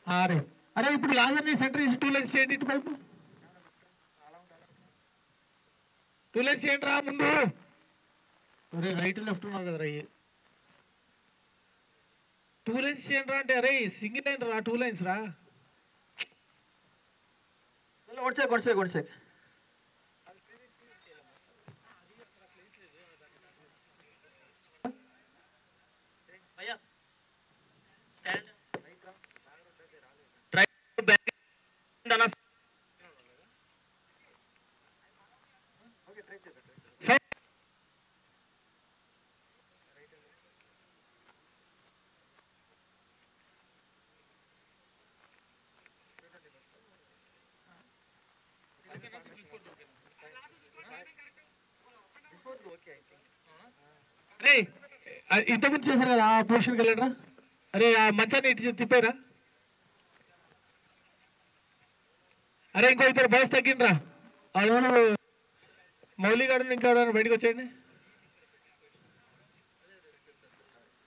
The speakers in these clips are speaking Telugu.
అరే అరే ఇప్పుడు లాజర్ని సెంటర్ చేసి 2 లైన్స్ చేయండి ఇటువైపు 2 లైన్స్ చేయండి రా ముందు అరే రైట్ లెఫ్ట్ ఉన్నారు కదా రయ్యి 2 లైన్స్ చేయండి రా అంటే అరే సింగిల్ లైన్ రా 2 లైన్స్ రా one sec. అరే ఇంతకుముందు చేశారు కదా ఆ పొజిషన్కి వెళ్ళండిరా అరే ఆ మంచాన్ని ఇటు తిప్పారా అరే ఇంకో ఇద్దరు బాయ్స్ తగ్గిండ్రా వాళ్ళు మౌలిగాడు ఇంకా బయటకు వచ్చేయండి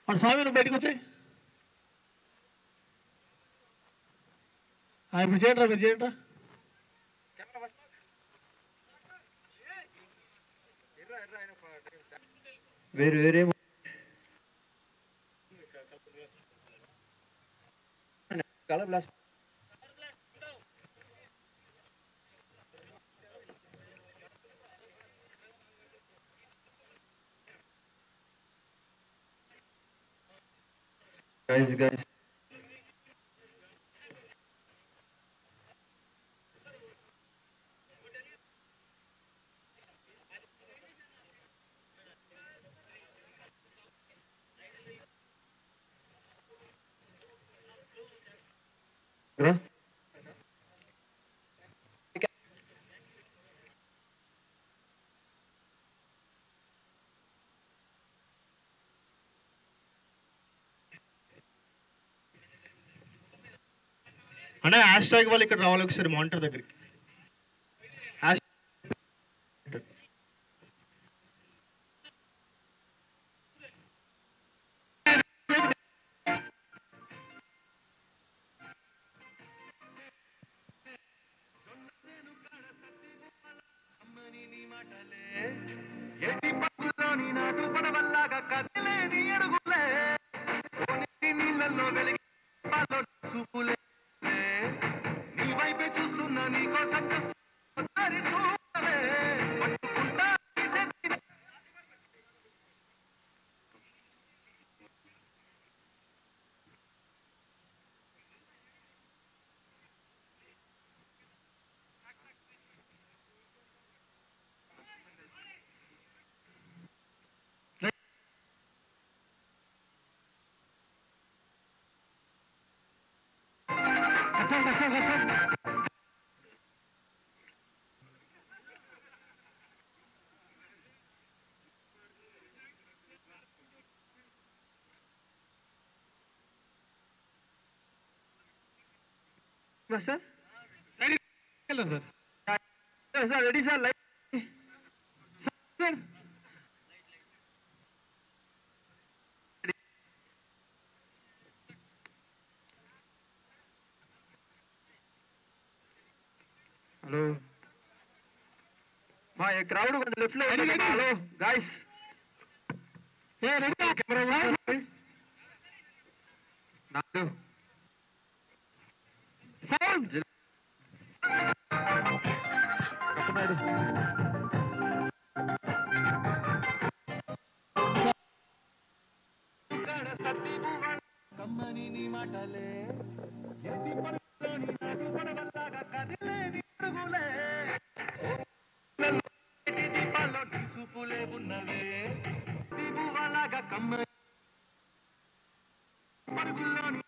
వాడు స్వామి నువ్వు బయటకు వచ్చాయి ఇప్పుడు చేయండి రా మీరు చేయండి రా వేరే కలర్ గ్లాస్ guys అన్న హ్యాష్ ట్యాగ్ వాళ్ళు ఇక్కడ రావాలి ఒకసారి మానిటర్ దగ్గరికి sir ready sir sir ready sir sir hello మా క్రౌడ్ కొంచెం లెఫ్ట్ లో హలో గాయ్స్ ఏ రెడీ కెమెరా నాడు సౌండ్ కప్పనాడు కమ్మని నీ మాటలే ఎత్తి పట్టులోని నాటు పడవల్లాగా కదిలే నీ అడుగులే దీపాల్లో నీ చూపులే ఉన్నవే దీపువలాగా కమ్మని పరుగుల్లోని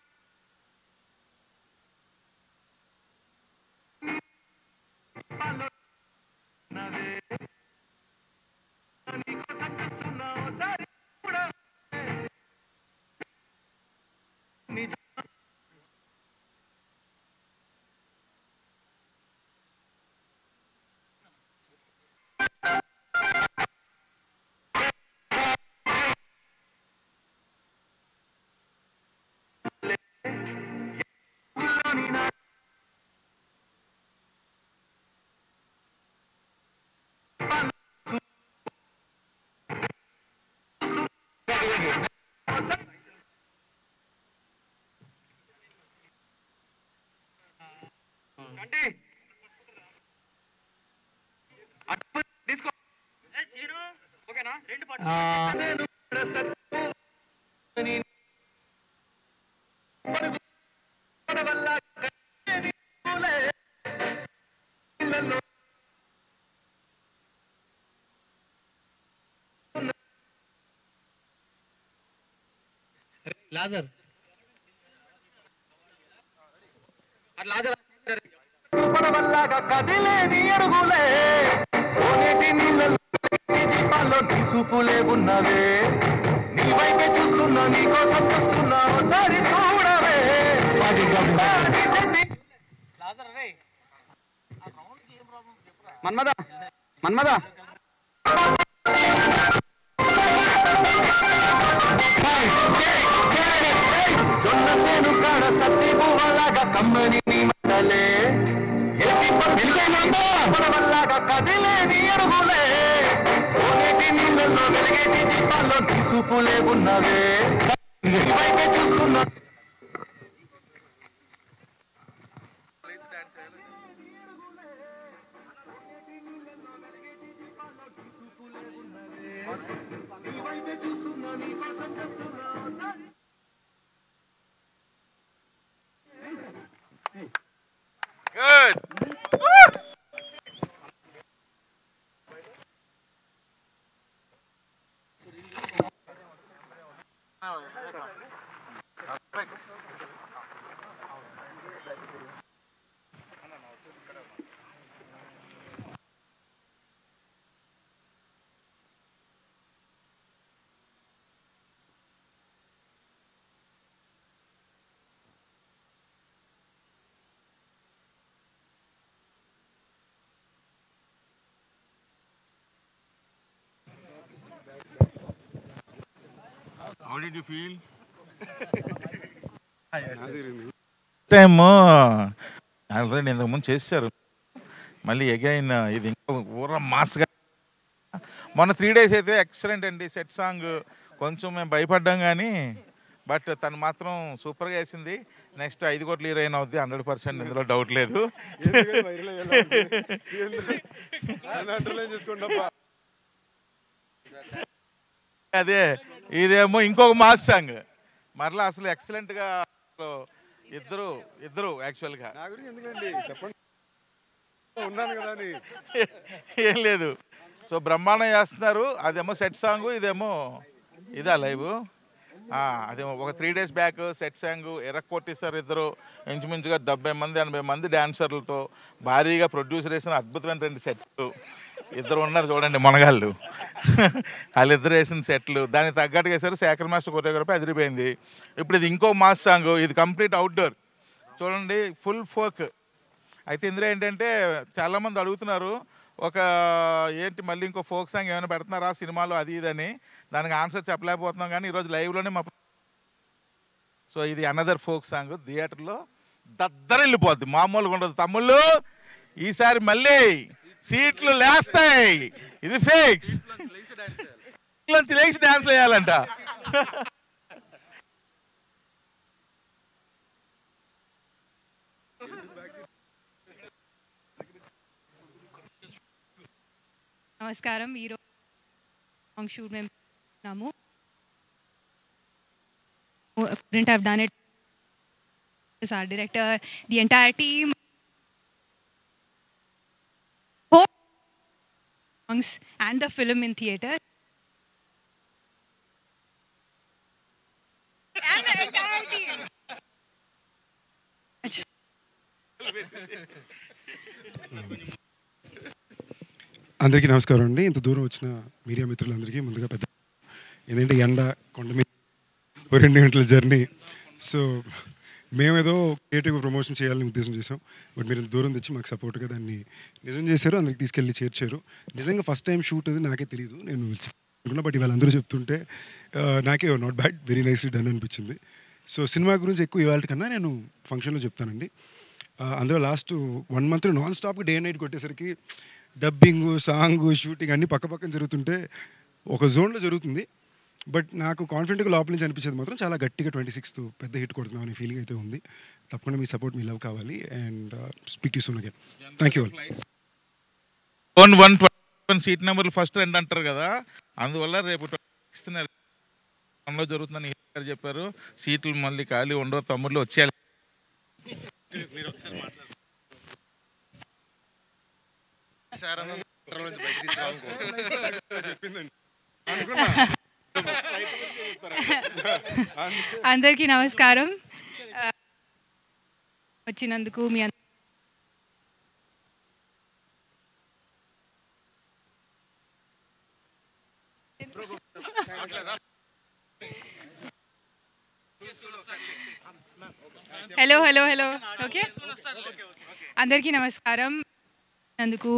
దీపాల్లో ఉన్నవే నీకోసం చూస్తున్నా ఓసారి కూడా నిజ ఏంటి తీసుకో ఓకేనా రెండు లాజర్ పడవల్లాగా కదిలేని అడుగులే ఓనేటి నీళ్ళలో దీపాల్లో తీసుకులే ఉన్నవే నీ వైపే చూస్తున్నా నీ కోసం చూస్తున్నా ఒకసారి చూడవే మన్మద మన్మద జొన్న సేను కాడ సత్తి పువ్వలాగా కమ్మని నీ మండలే పడవల్లాగా కదిలేని అడుగులే ఓనేటి నీళ్ళల్లో వెలిగేటి దీపాల్లో తీసుకులే ఉన్నవే నీ వైపే చూస్తున్నా Good. How did you feel? Time already ఇంతకుముందు చేశారు, మళ్ళీ అగైన్ ఇది ఇంకా ఊర మాస్గా. మొన్న 3 days అయితే ఎక్సలెంట్ అండి. సెట్ సాంగ్ కొంచెం మేము భయపడ్డాం కానీ బట్ తను మాత్రం సూపర్గా వేసింది. నెక్స్ట్ 5 కోట్ల హీరోయిన్ అవుద్ది 100%, ఇందులో డౌట్ లేదు. అదే ఇదేమో ఇంకొక మాస్ సాంగ్ మరలా అసలు ఎక్సలెంట్గా ఇద్దరు యాక్చువల్గా ఏం లేదు. సో బ్రహ్మాండం చేస్తున్నారు. అదేమో సెట్ సాంగ్, ఇదేమో ఇదా లైవ్. అదేమో ఒక 3 days బ్యాక్ సెట్ సాంగ్ ఎరక్కొట్టేశారు ఇద్దరు. ఇంచుమించుగా 70 మంది 80 మంది డాన్సర్లతో భారీగా ప్రొడ్యూసర్ వేసిన అద్భుతమైన 2 సెట్లు. ఇద్దరు ఉన్నారు చూడండి మనగాళ్ళు. వాళ్ళిద్దరు వేసిన సెట్లు దానికి తగ్గట్టుగా వేశారు. శేఖర్ మాస్టర్ కొరియోగ్రఫీ అదిరిపోయింది. ఇప్పుడు ఇది ఇంకో మాస్ సాంగ్, ఇది కంప్లీట్ అవుట్డోర్ చూడండి, ఫుల్ ఫోక్. అయితే ఇందులో ఏంటంటే చాలామంది అడుగుతున్నారు ఒక ఏంటి మళ్ళీ ఇంకో ఫోక్ సాంగ్ ఏమైనా పెడుతున్నారా సినిమాలో అది ఇదని. దానికి ఆన్సర్ చెప్పలేకపోతున్నాం కానీ ఈరోజు లైవ్లోనే సో ఇది అనదర్ ఫోక్ సాంగ్ థియేటర్లో దద్దరిల్లిపోద్ది, మామూలుగా ఉండదు తమ్ముళ్ళు. ఈసారి మళ్ళీ సీట్లు లేస్తాయి, ఇది ఫిక్స్. లేచి డాన్స్ వేయాలంట. నమస్కారం. ఈరోజు సాంగ్ షూట్ మేము చేస్తున్నాము. couldn't have done it. Our director, the entire team, songs and the film in theater. And the entire team. అందరికీ నమస్కారం అండి. ఇంత దూరం వచ్చిన మీడియా మిత్రులందరికీ ముందుగా పెద్ద ఏంటంటే ఎండ కొండ మీద 2 గంటల జర్నీ. సో మేమేదో క్రియేటివ్ ప్రమోషన్ చేయాలని ఉద్దేశం చేసాం. బట్ మీరు ఇంత దూరం తెచ్చి మాకు సపోర్ట్గా దాన్ని నిజం చేశారు, అందరికి తీసుకెళ్ళి చేర్చారు. నిజంగా ఫస్ట్ టైం షూట్ అది నాకే తెలియదు, నేను అనుకున్నా. బట్ ఇవాళ అందరూ చెప్తుంటే నాకే not bad, very nicely done అనిపించింది. సో సినిమా గురించి ఎక్కువ ఇవాళ కన్నా నేను ఫంక్షన్లో చెప్తానండి. అందులో లాస్ట్ 1 month నాన్ స్టాప్గా డే నైట్ కొట్టేసరికి డబ్బింగ్, సాంగ్, షూటింగ్ అన్నీ పక్క పక్కన జరుగుతుంటే ఒక జోన్లో జరుగుతుంది. బట్ నాకు కాన్ఫిడెంట్గా లోపల నుంచి అనిపించేది మాత్రం చాలా గట్టిగా 26th పెద్ద హిట్ కొడుతున్నాం అనే ఫీలింగ్ అయితే ఉంది. తప్పకుండా మీ సపోర్ట్, మీ లవ్ కావాలి. And speak to soon again. Thank you all. 121 seat నెంబర్లు ఫస్ట్ రెండు అంటారు కదా, అందువల్ల రేపు 26th జరుగుతుందని గారు చెప్పారు. సీట్లు మళ్ళీ ఖాళీ ఉండవు, తమ్ముళ్ళు వచ్చేయాలి. అందరికీ నమస్కారం. వచ్చినందుకు మీ హలో హలో హలో ఓకే, అందరికీ నమస్కారం. అందుకు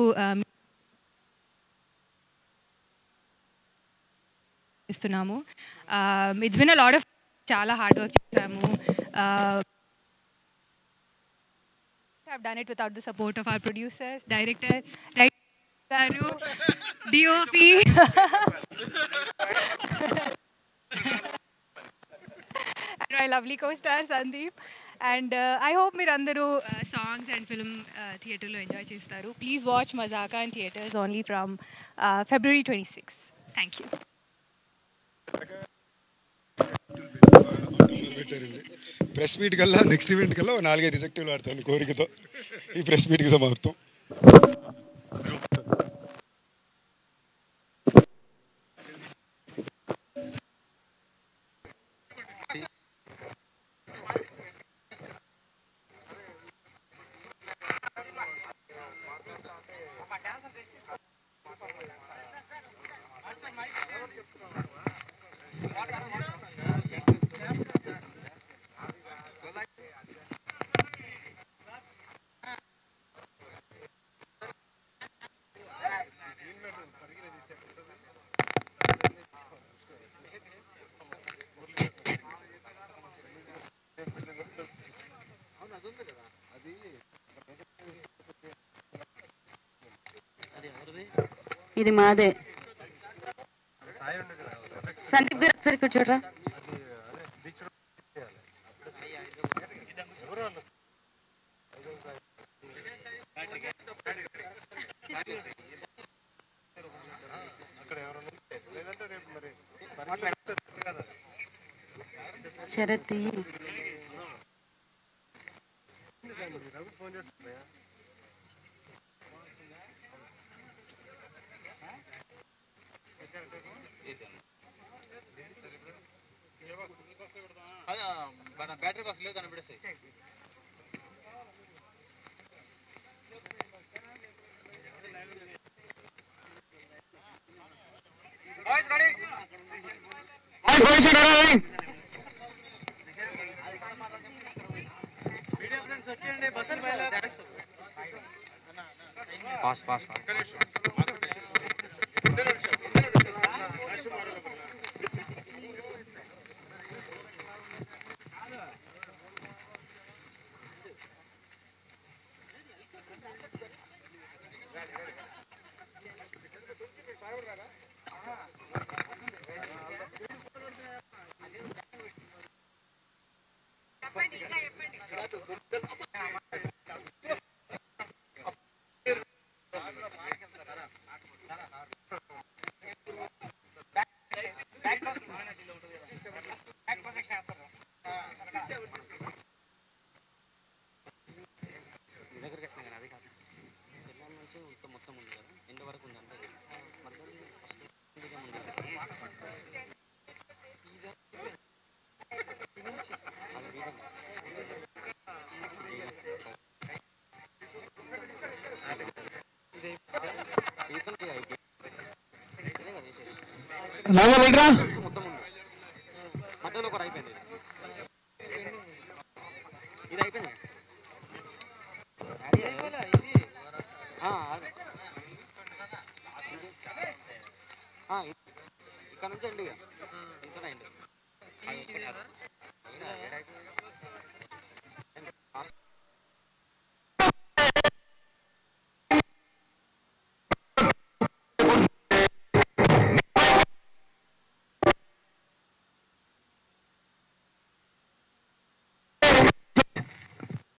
ఇస్తున్నాము. It's been a lot of, చాలా హార్డ్ వర్క్ చేసాము. have done it without the support of our producers, director garu, DOP and my lovely co-star Sandeep. And I hope మీరందరూ songs and film theatre లో enjoy చేస్తారు. Please watch Mazaka in theatres only from February 26th. Thank you. Press meet కల్లా, నెక్స్ట్ ఈవెంట్ కల్లా 4-5 ఎజెక్టివ్లు ఆడతాను కోరికతో. ఈ ప్రెస్ మీట్కి సమాప్తం. ఇది మాదే. సందీప్ గారు ఒకసారి ఇక్కడ చూడరా. శరత్ బ్యాటరీ బాక్స్ లేదు కనిపిస్తాయి. ఫాస్ట్ ఫాస్ట్ మధ్యలో ఒకటి అయిపోయింది. ఇది అయిపోయింది. ఇక్కడ నుంచి అండి, ఇంకా